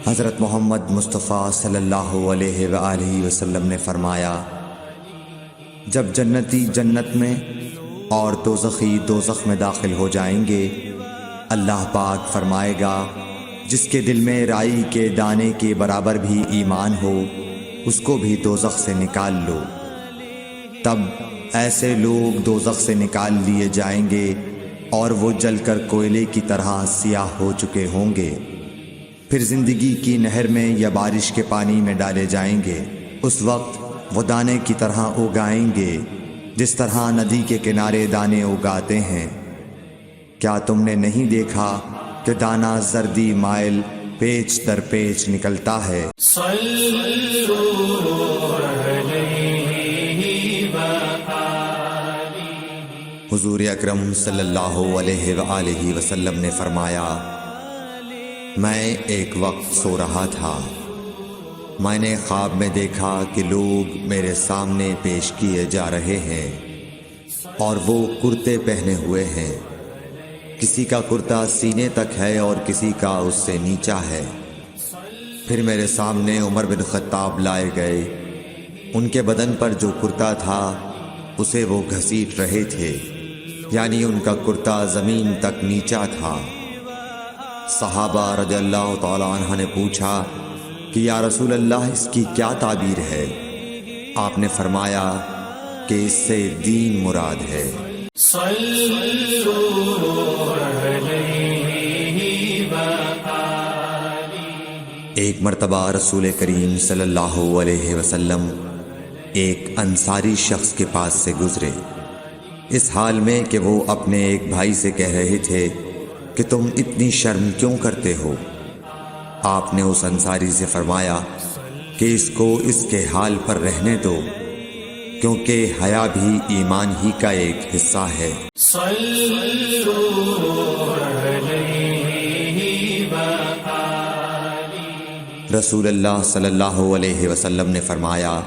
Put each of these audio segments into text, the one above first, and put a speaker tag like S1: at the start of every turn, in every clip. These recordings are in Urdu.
S1: حضرت محمد مصطفیٰ صلی اللہ علیہ وآلہ وسلم نے فرمایا، جب جنتی جنت میں اور دوزخی دوزخ میں داخل ہو جائیں گے، اللہ پاک فرمائے گا جس کے دل میں رائی کے دانے کے برابر بھی ایمان ہو اس کو بھی دوزخ سے نکال لو۔ تب ایسے لوگ دوزخ سے نکال لیے جائیں گے اور وہ جل کر کوئلے کی طرح سیاہ ہو چکے ہوں گے، پھر زندگی کی نہر میں یا بارش کے پانی میں ڈالے جائیں گے۔ اس وقت وہ دانے کی طرح اگائیں گے جس طرح ندی کے کنارے دانے اگاتے ہیں۔ کیا تم نے نہیں دیکھا کہ دانہ زردی مائل پیچ در پیچ نکلتا ہے؟ حضور اکرم صلی اللہ علیہ وآلہ وسلم نے فرمایا، میں ایک وقت سو رہا تھا، میں نے خواب میں دیکھا کہ لوگ میرے سامنے پیش کیے جا رہے ہیں اور وہ کرتے پہنے ہوئے ہیں، کسی کا کرتا سینے تک ہے اور کسی کا اس سے نیچا ہے۔ پھر میرے سامنے عمر بن خطاب لائے گئے، ان کے بدن پر جو کرتا تھا اسے وہ گھسیٹ رہے تھے، یعنی ان کا کرتا زمین تک نیچا تھا۔ صحابہ رضی اللہ تعالی عنہ نے پوچھا کہ یا رسول اللہ اس کی کیا تعبیر ہے؟ آپ نے فرمایا کہ اس سے دین مراد ہے۔ ایک مرتبہ رسول کریم صلی اللہ علیہ وسلم ایک انصاری شخص کے پاس سے گزرے، اس حال میں کہ وہ اپنے ایک بھائی سے کہہ رہے تھے کہ تم اتنی شرم کیوں کرتے ہو؟ آپ نے اس انصاری سے فرمایا کہ اس کو اس کے حال پر رہنے دو، کیونکہ حیا بھی ایمان ہی کا ایک حصہ ہے۔ رسول اللہ صلی اللہ علیہ وسلم نے فرمایا،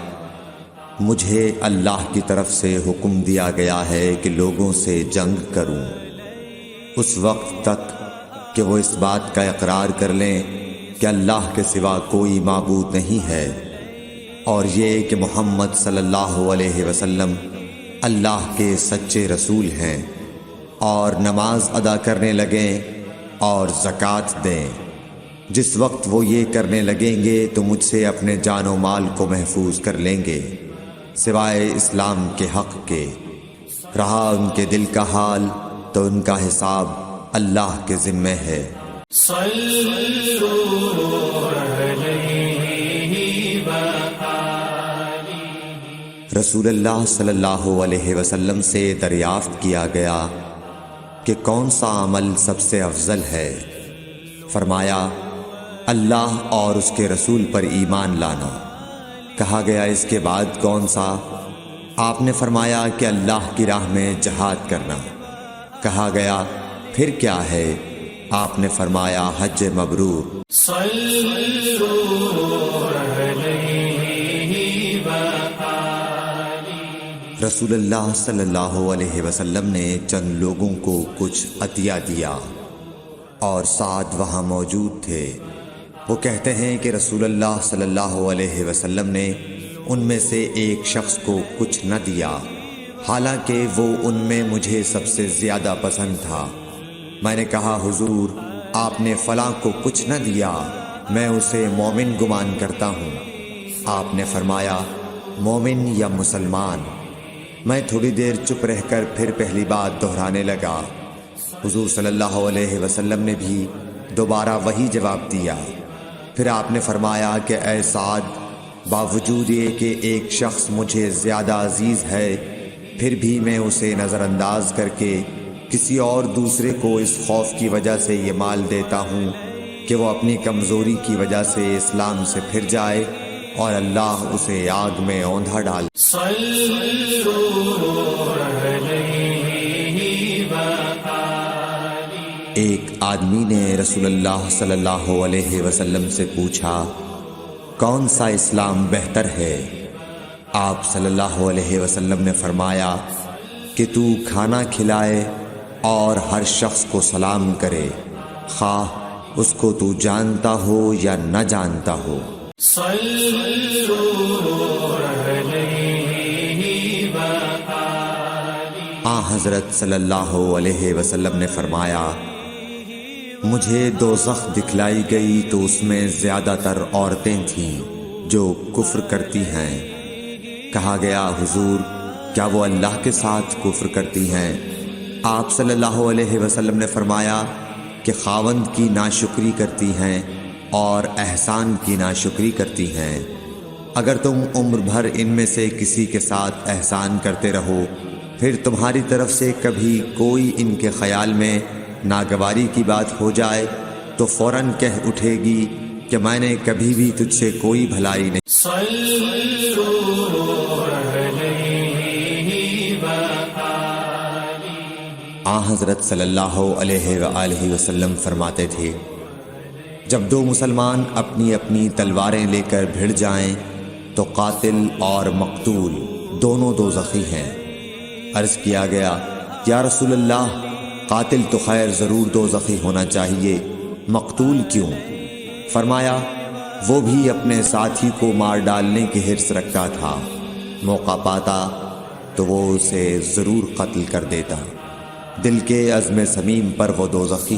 S1: مجھے اللہ کی طرف سے حکم دیا گیا ہے کہ لوگوں سے جنگ کروں اس وقت تک کہ وہ اس بات کا اقرار کر لیں کہ اللہ کے سوا کوئی معبود نہیں ہے، اور یہ کہ محمد صلی اللہ علیہ وسلم اللہ کے سچے رسول ہیں، اور نماز ادا کرنے لگیں اور زکوٰۃ دیں۔ جس وقت وہ یہ کرنے لگیں گے تو مجھ سے اپنے جان و مال کو محفوظ کر لیں گے سوائے اسلام کے حق کے۔ رہا ان کے دل کا حال تو ان کا حساب اللہ کے ذمہ ہے۔ رسول اللہ صلی اللہ علیہ وسلم سے دریافت کیا گیا کہ کون سا عمل سب سے افضل ہے؟ فرمایا، اللہ اور اس کے رسول پر ایمان لانا۔ کہا گیا اس کے بعد کون سا؟ آپ نے فرمایا کہ اللہ کی راہ میں جہاد کرنا۔ کہا گیا پھر کیا ہے؟ آپ نے فرمایا حج مبرور۔ رسول اللہ صلی اللہ علیہ وسلم نے چند لوگوں کو کچھ عطیہ دیا اور سعد وہاں موجود تھے۔ وہ کہتے ہیں کہ رسول اللہ صلی اللہ علیہ وسلم نے ان میں سے ایک شخص کو کچھ نہ دیا، حالانکہ وہ ان میں مجھے سب سے زیادہ پسند تھا۔ میں نے کہا حضور، آپ نے فلاں کو کچھ نہ دیا، میں اسے مومن گمان کرتا ہوں۔ آپ نے فرمایا مومن یا مسلمان؟ میں تھوڑی دیر چپ رہ کر پھر پہلی بات دہرانے لگا۔ حضور صلی اللہ علیہ وسلم نے بھی دوبارہ وہی جواب دیا۔ پھر آپ نے فرمایا کہ اے سعد، باوجود یہ کہ ایک شخص مجھے زیادہ عزیز ہے، پھر بھی میں اسے نظر انداز کر کے کسی اور دوسرے کو اس خوف کی وجہ سے یہ مال دیتا ہوں کہ وہ اپنی کمزوری کی وجہ سے اسلام سے پھر جائے اور اللہ اسے آگ میں اوندھا ڈال۔ ایک آدمی نے رسول اللہ صلی اللہ علیہ وسلم سے پوچھا، کون سا اسلام بہتر ہے؟ آپ صلی اللہ علیہ وسلم نے فرمایا، کہ تو کھانا کھلائے اور ہر شخص کو سلام کرے، خواہ اس کو تو جانتا ہو یا نہ جانتا ہو۔ حضرت صلی اللہ علیہ وسلم نے فرمایا، مجھے دوزخ دکھلائی گئی تو اس میں زیادہ تر عورتیں تھیں جو کفر کرتی ہیں۔ کہا گیا، حضور کیا وہ اللہ کے ساتھ کفر کرتی ہیں؟ آپ صلی اللہ علیہ وسلم نے فرمایا کہ خاوند کی ناشکری کرتی ہیں اور احسان کی ناشکری کرتی ہیں۔ اگر تم عمر بھر ان میں سے کسی کے ساتھ احسان کرتے رہو، پھر تمہاری طرف سے کبھی کوئی ان کے خیال میں ناگواری کی بات ہو جائے تو فوراً کہہ اٹھے گی کہ میں نے کبھی بھی تجھ سے کوئی بھلائی نہیں۔ حضرت صلی اللہ علیہ وآلہ وسلم فرماتے تھے، جب دو مسلمان اپنی اپنی تلواریں لے کر بھڑ جائیں تو قاتل اور مقتول دونوں دوزخی ہیں۔ عرض کیا گیا، یا رسول اللہ، قاتل تو خیر ضرور دوزخی ہونا چاہیے، مقتول کیوں؟ فرمایا، وہ بھی اپنے ساتھی کو مار ڈالنے کی حرص رکھتا تھا، موقع پاتا تو وہ اسے ضرور قتل کر دیتا۔ دل کے عزم صمیم پر وہ دوزخی